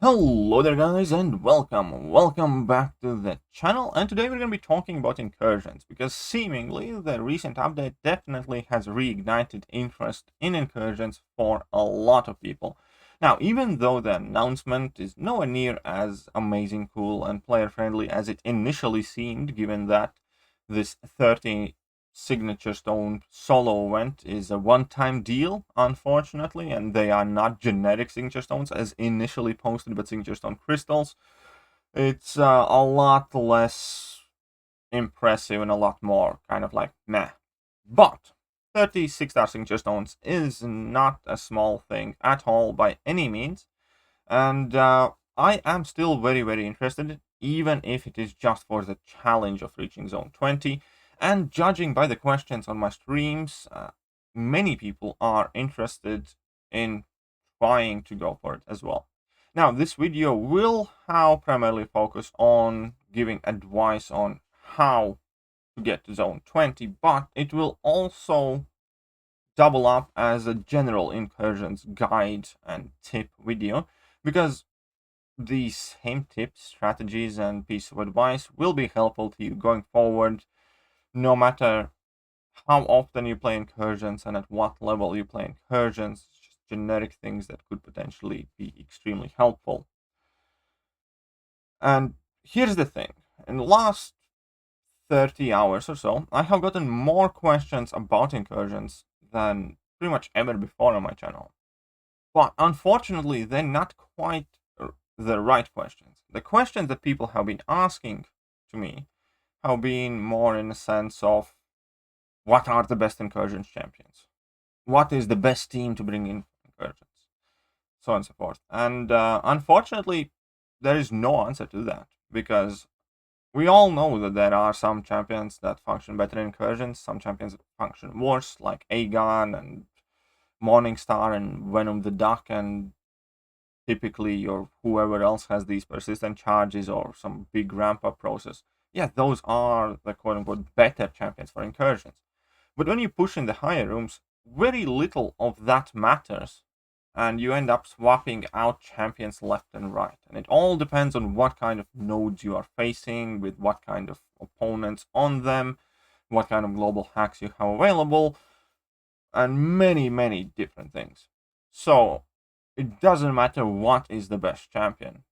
Hello there guys and welcome back to the channel, and today we're going to be talking about Incursions because seemingly the recent update definitely has reignited interest in Incursions for a lot of people. Now, even though the announcement is nowhere near as amazing, cool and player friendly as it initially seemed, given that this 30 signature stone solo event is a one-time deal, unfortunately, and they are not generic signature stones as initially posted, but signature stone crystals. It's a lot less impressive and a lot more kind of like meh. But 36-star signature stones is not a small thing at all by any means, and I am still very interested, even if it is just for the challenge of reaching zone 20. And judging by the questions on my streams, many people are interested in trying to go for it as well. Now, this video will primarily focus on giving advice on how to get to zone 20, but it will also double up as a general incursions guide and tip video, because these same tips, strategies, and piece of advice will be helpful to you going forward, no matter how often you play incursions and at what level you play incursions. Just generic things that could potentially be extremely helpful. And here's the thing: in the last 30 hours or so, I have gotten more questions about incursions than pretty much ever before on my channel. But unfortunately, they're not quite the right questions. The questions that people have been asking to me have been more in a sense of, what are the best incursions champions? What is the best team to bring in incursions? So on and so forth. And unfortunately, there is no answer to that, because we all know that there are some champions that function better in incursions, some champions that function worse, like Aegon and Morningstar and Venom the Duck, and typically or whoever else has these persistent charges or some big ramp up process. Yeah, those are the quote unquote better champions for incursions. But when you push in the higher rooms, very little of that matters, and you end up swapping out champions left and right. And it all depends on what kind of nodes you are facing, with what kind of opponents on them, what kind of global hacks you have available, and many different things. So it doesn't matter what is the best champion.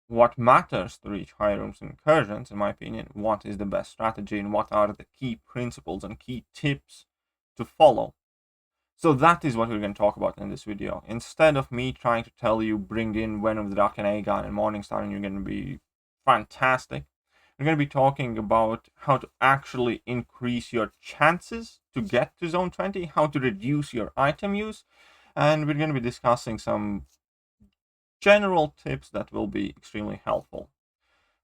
What matters to reach higher rooms and incursions, in my opinion, what is the best strategy and what are the key principles and key tips to follow. So that is what we're going to talk about in this video. Instead of me trying to tell you, bring in Venom the Duck and Aegon and Morningstar and you're going to be fantastic, we're going to be talking about how to actually increase your chances to get to zone 20, how to reduce your item use, and we're going to be discussing some general tips that will be extremely helpful.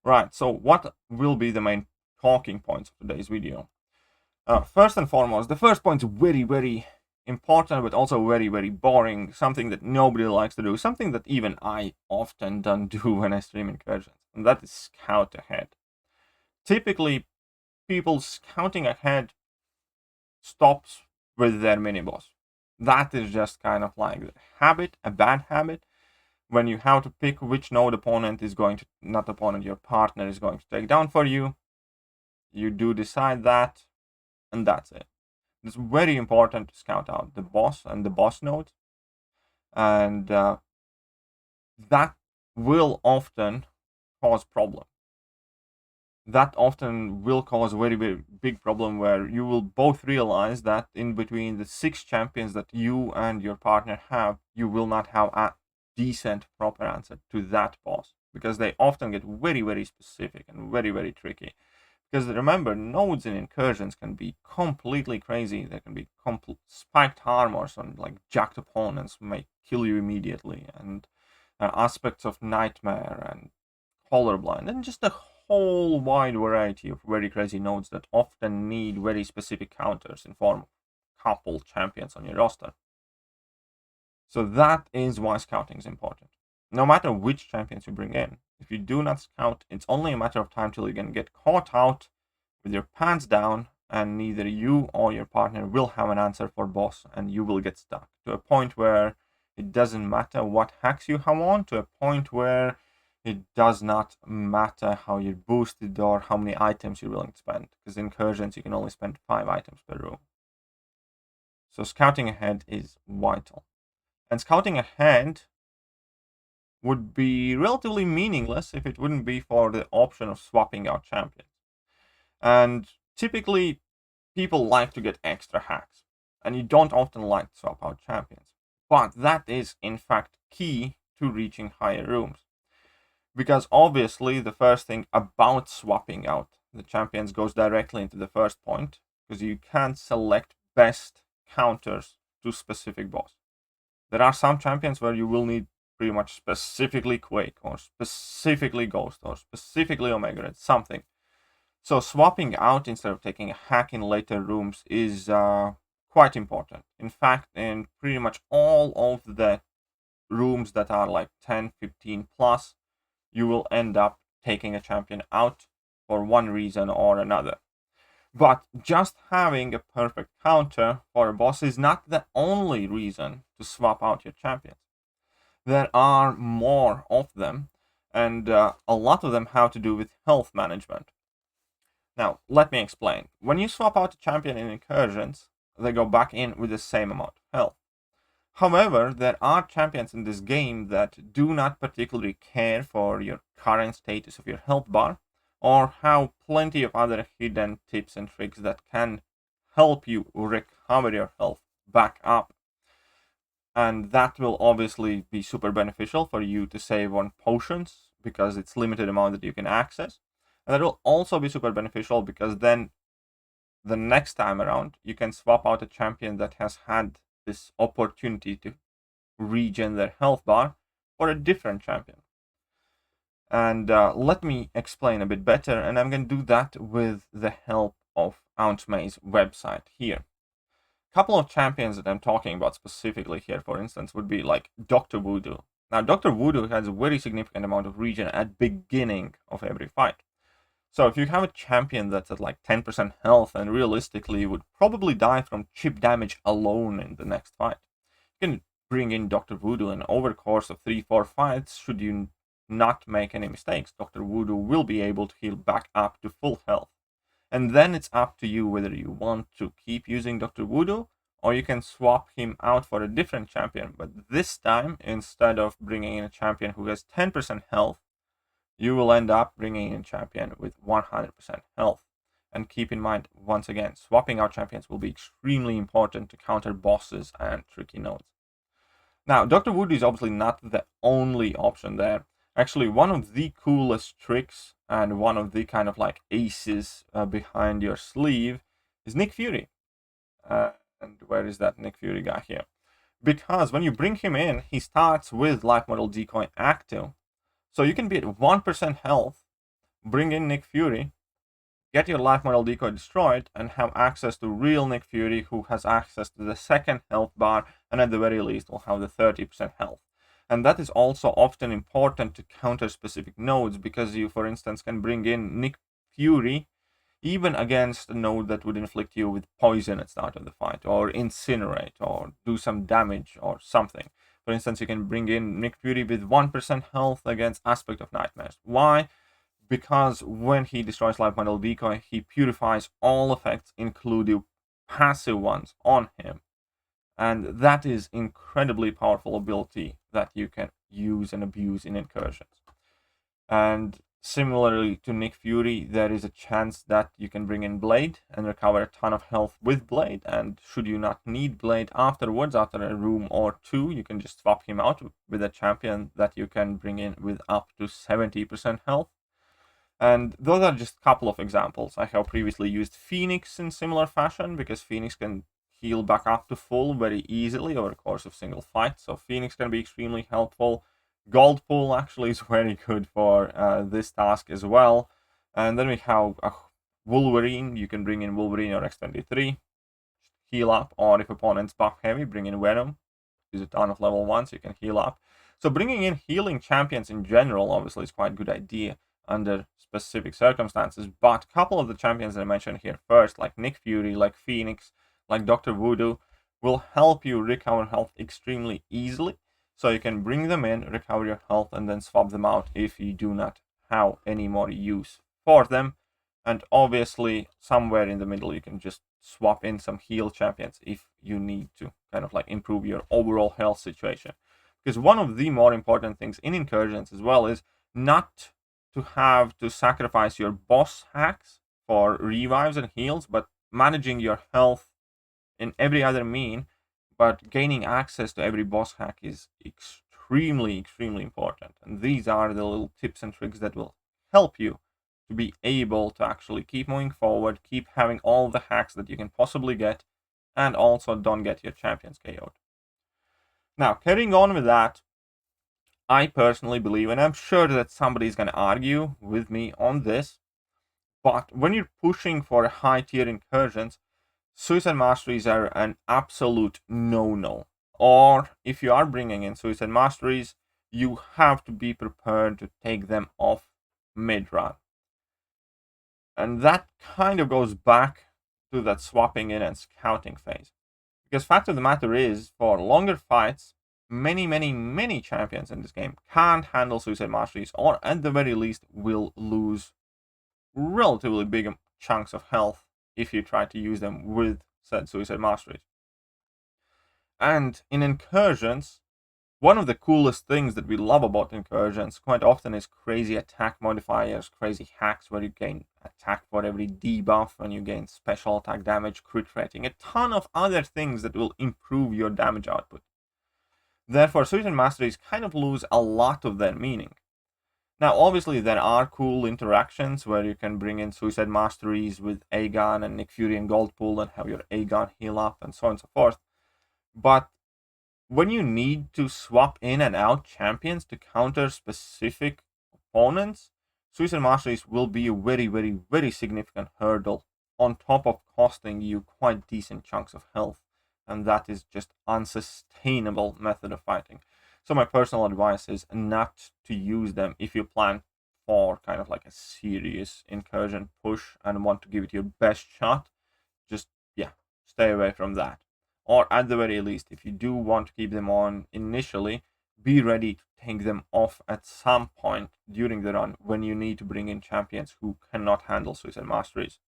Right, so what will be the main talking points of today's video? First and foremost, the first point is very important, but also very boring, something that nobody likes to do, something that even I often don't do when I stream incursions, and that is scout ahead. Typically, people scouting ahead stops with their mini-boss. That is just kind of like a habit, a bad habit. When you have to pick which node opponent is going to, not opponent, your partner is going to take down for you, you do decide that, and that's it. It's very important to scout out the boss and the boss node, and that will often cause problem. That often will cause a very big problem, where you will both realize that in between the 6 champions that you and your partner have, you will not have a decent proper answer to that boss, because they often get very specific and very tricky. Because remember, nodes in incursions can be completely crazy. There can be spiked armors on like jacked opponents may kill you immediately, and aspects of nightmare and colorblind, and just a whole wide variety of very crazy nodes that often need very specific counters in form of couple champions on your roster. So that is why scouting is important. No matter which champions you bring in, if you do not scout, it's only a matter of time till you can get caught out with your pants down, and neither you or your partner will have an answer for boss, and you will get stuck to a point where It doesn't matter what hacks you have on, to a point where it does not matter how you're boosted or how many items you're willing to spend, because in Incursions you can only spend 5 items per room. So scouting ahead is vital. And scouting ahead would be relatively meaningless if it wouldn't be for the option of swapping out champions. And typically, people like to get extra hacks, and you don't often like to swap out champions. But that is, in fact, key to reaching higher rooms. Because obviously, the first thing about swapping out the champions goes directly into the first point, because you can select best counters to specific boss. There are some champions where you will need pretty much specifically Quake, or specifically Ghost, or specifically Omega Red, something. So swapping out instead of taking a hack in later rooms is quite important. In fact, in pretty much all of the rooms that are like 10, 15 plus, you will end up taking a champion out for one reason or another. But just having a perfect counter for a boss is not the only reason to swap out your champions. There are more of them, and a lot of them have to do with health management. Now, let me explain. When you swap out a champion in Incursions, they go back in with the same amount of health. However, there are champions in this game that do not particularly care for your current status of your health bar, or have plenty of other hidden tips and tricks that can help you recover your health back up. And that will obviously be super beneficial for you to save on potions, because it's limited amount that you can access. And that will also be super beneficial because then the next time around you can swap out a champion that has had this opportunity to regen their health bar for a different champion. And let me explain a bit better, and I'm going to do that with the help of OunceMay's website here. A couple of champions that I'm talking about specifically here, for instance, would be like Dr. Voodoo. Now, Dr. Voodoo has a very significant amount of regen at beginning of every fight. So if you have a champion that's at like 10% health and realistically would probably die from chip damage alone in the next fight, you can bring in Dr. Voodoo, and over the course of 3-4 fights, should you not make any mistakes, Dr. Voodoo will be able to heal back up to full health. And then it's up to you whether you want to keep using Dr. Voodoo, or you can swap him out for a different champion. But this time, instead of bringing in a champion who has 10% health, you will end up bringing in a champion with 100% health. And keep in mind, once again, swapping out champions will be extremely important to counter bosses and tricky nodes. Now, Dr. Voodoo is obviously not the only option there. Actually, one of the coolest tricks and one of the kind of like aces behind your sleeve is Nick Fury. And where is that Nick Fury guy here? Because when you bring him in, he starts with Life Model Decoy active. So you can be at 1% health, bring in Nick Fury, get your Life Model Decoy destroyed, and have access to real Nick Fury, who has access to the second health bar, and at the very least will have the 30% health. And that is also often important to counter specific nodes, because you, for instance, can bring in Nick Fury even against a node that would inflict you with poison at the start of the fight, or incinerate, or do some damage, or something. For instance, you can bring in Nick Fury with 1% health against Aspect of Nightmares. Why? Because when he destroys Life Model Decoy, he purifies all effects, including passive ones, on him. And that is incredibly powerful ability that you can use and abuse in Incursions. And similarly to Nick Fury, there is a chance that you can bring in Blade and recover a ton of health with Blade. And should you not need Blade afterwards, after a room or two, you can just swap him out with a champion that you can bring in with up to 70% health. And those are just a couple of examples. I have previously used Phoenix in similar fashion, because Phoenix can heal back up to full very easily over the course of single fight. So Phoenix can be extremely helpful. Gold Pool actually is very good for this task as well. And then we have Wolverine. You can bring in Wolverine or X23, heal up, or if opponents buff heavy, bring in Venom. Use a ton of level 1 so you can heal up. So bringing in healing champions in general obviously is quite a good idea under specific circumstances, but a couple of the champions that I mentioned here first, like Nick Fury, like Phoenix, like Dr. Voodoo, will help you recover health extremely easily, So you can bring them in, recover your health, and then swap them out if you do not have any more use for them. And obviously, somewhere in the middle, you can just swap in some heal champions if you need to kind of like improve your overall health situation. Because one of the more important things in Incursions as well is not to have to sacrifice your boss hacks for revives and heals, but managing your health in every other mean. But gaining access to every boss hack is extremely, extremely important. And these are the little tips and tricks that will help you to be able to actually keep moving forward, keep having all the hacks that you can possibly get, and also don't get your champions KO'd. Now, carrying on with that, I personally believe, and I'm sure that somebody's going to argue with me on this, but when you're pushing for high tier incursions, Suicide Masteries are an absolute no-no. Or if you are bringing in Suicide Masteries, you have to be prepared to take them off mid-run. And that kind of goes back to that swapping in and scouting phase. Because fact of the matter is, for longer fights, many champions in this game can't handle Suicide Masteries, or at the very least will lose relatively big chunks of health if you try to use them with said Suicide Masteries. And in Incursions, one of the coolest things that we love about Incursions quite often is crazy attack modifiers, crazy hacks where you gain attack for every debuff and you gain special attack damage, crit rating, a ton of other things that will improve your damage output. Therefore, Suicide Masteries kind of lose a lot of their meaning. Now, obviously, there are cool interactions where you can bring in Suicide Masteries with Aegon and Nick Fury and Goldpool and have your Aegon heal up and so on and so forth. But when you need to swap in and out champions to counter specific opponents, Suicide Masteries will be a very significant hurdle on top of costing you quite decent chunks of health. And that is just unsustainable method of fighting. So my personal advice is not to use them if you plan for kind of like a serious incursion push and want to give it your best shot. Just, stay away from that. Or at the very least, if you do want to keep them on initially, be ready to take them off at some point during the run when you need to bring in champions who cannot handle Suicide Masteries.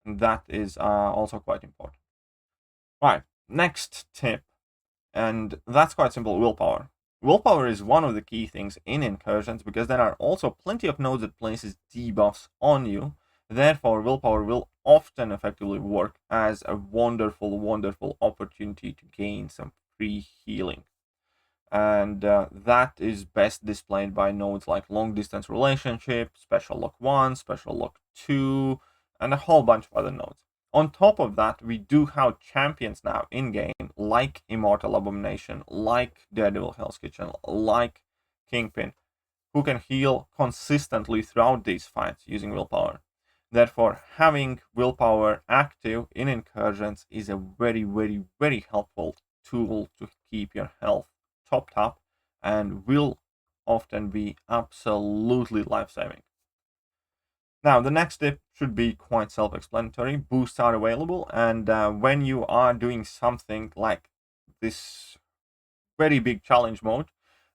And that is also quite important. Right, next tip. And that's quite simple, willpower. Willpower is one of the key things in Incursions because there are also plenty of nodes that places debuffs on you. Therefore, willpower will often effectively work as a wonderful opportunity to gain some free healing. And that is best displayed by nodes like long distance relationship, special lock 1, special lock 2, and a whole bunch of other nodes. On top of that, we do have champions now in-game, like Immortal Abomination, like Daredevil Hell's Kitchen, like Kingpin, who can heal consistently throughout these fights using willpower. Therefore, having willpower active in Incursions is a very helpful tool to keep your health topped up and will often be absolutely life-saving. Now, the next tip should be quite self-explanatory. Boosts are available, and when you are doing something like this very big challenge mode,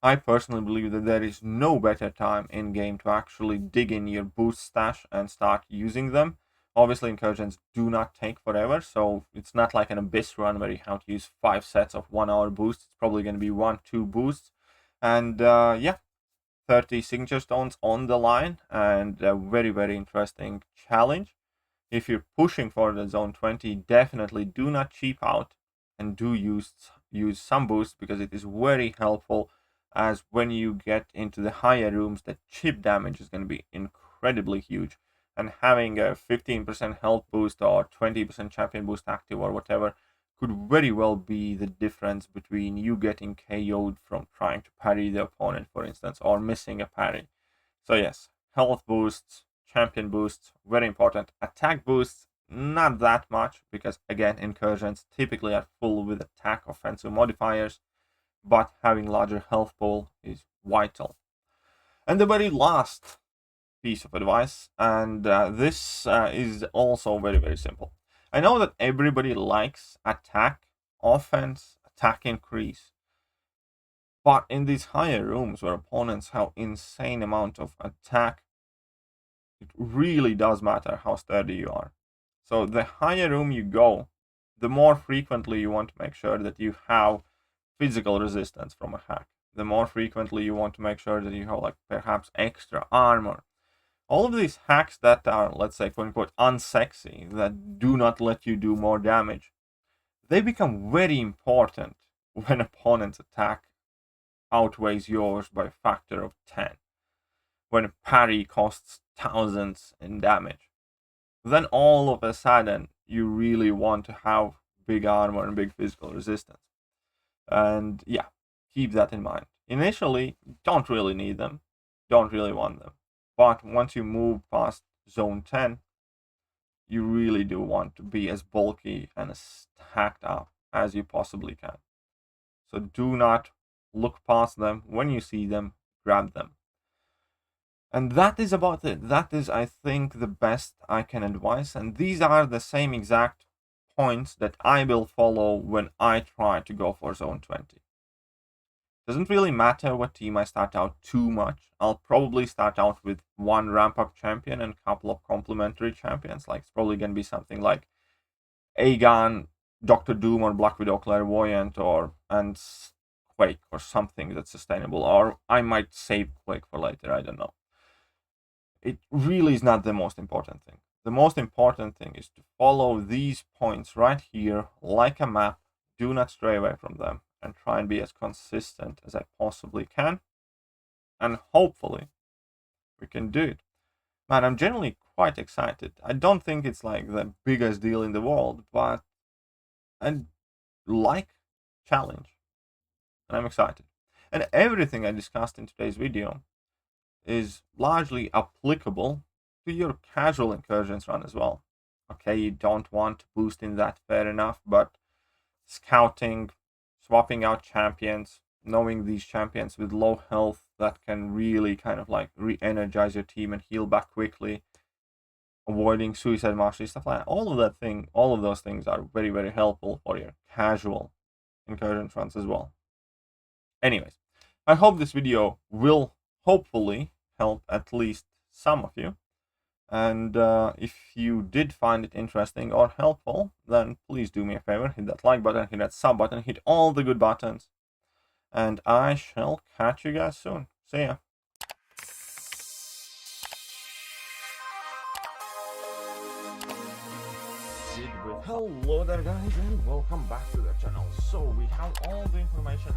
I personally believe that there is no better time in-game to actually dig in your boost stash and start using them. Obviously, incursions do not take forever, so it's not like an Abyss run where you have to use 5 sets of 1-hour boosts. It's probably going to be 1-2 boosts. And 30 signature stones on the line, and a very interesting challenge. If you're pushing for the zone 20, definitely do not cheap out and do use some boosts, because it is very helpful, as when you get into the higher rooms, the chip damage is going to be incredibly huge, and having a 15% health boost or 20% champion boost active or whatever could very well be the difference between you getting KO'd from trying to parry the opponent, for instance, or missing a parry. So yes, health boosts, champion boosts, very important. Attack boosts, not that much, because again, incursions typically are full with attack offensive modifiers, but having larger health pool is vital. And the very last piece of advice, and this is also very simple. I know that everybody likes attack, offense, attack increase. But in these higher rooms where opponents have insane amount of attack, it really does matter how sturdy you are. So the higher room you go, the more frequently you want to make sure that you have physical resistance from a hack. The more frequently you want to make sure that you have like perhaps extra armor. All of these hacks that are, let's say, quote unquote, unsexy, that do not let you do more damage, they become very important when opponent's attack outweighs yours by a factor of 10. When parry costs thousands in damage. Then all of a sudden, you really want to have big armor and big physical resistance. And yeah, keep that in mind. Initially, don't really need them, don't really want them. But once you move past zone 10, you really do want to be as bulky and as stacked up as you possibly can. So do not look past them. When you see them, grab them. And that is about it. That is, I think, the best I can advise. And these are the same exact points that I will follow when I try to go for zone 20. Doesn't really matter what team I start out too much. I'll probably start out with one ramp up champion and a couple of complementary champions. Like it's probably gonna be something like Aegon, Doctor Doom, or Black Widow Clairvoyant, and Quake, or something that's sustainable. Or I might save Quake for later, I don't know. It really is not the most important thing. The most important thing is to follow these points right here like a map. Do not stray away from them and try and be as consistent as I possibly can. And hopefully we can do it. Man, I'm generally quite excited. I don't think it's like the biggest deal in the world, but I like challenge. And I'm excited. And everything I discussed in today's video is largely applicable to your casual incursions run as well. Okay, you don't want to boost in that, fair enough, but scouting, swapping out champions, knowing these champions with low health that can really kind of like re-energize your team and heal back quickly, avoiding suicide mastery, stuff like that. All of those things are very, very helpful for your casual incursion runs as well. Anyways, I hope this video will hopefully help at least some of you. And if you did find it interesting or helpful, then please do me a favor, hit that like button, hit that sub button, hit all the good buttons. And I shall catch you guys soon. See ya. Hello there guys, and welcome back to the channel. So we have all the information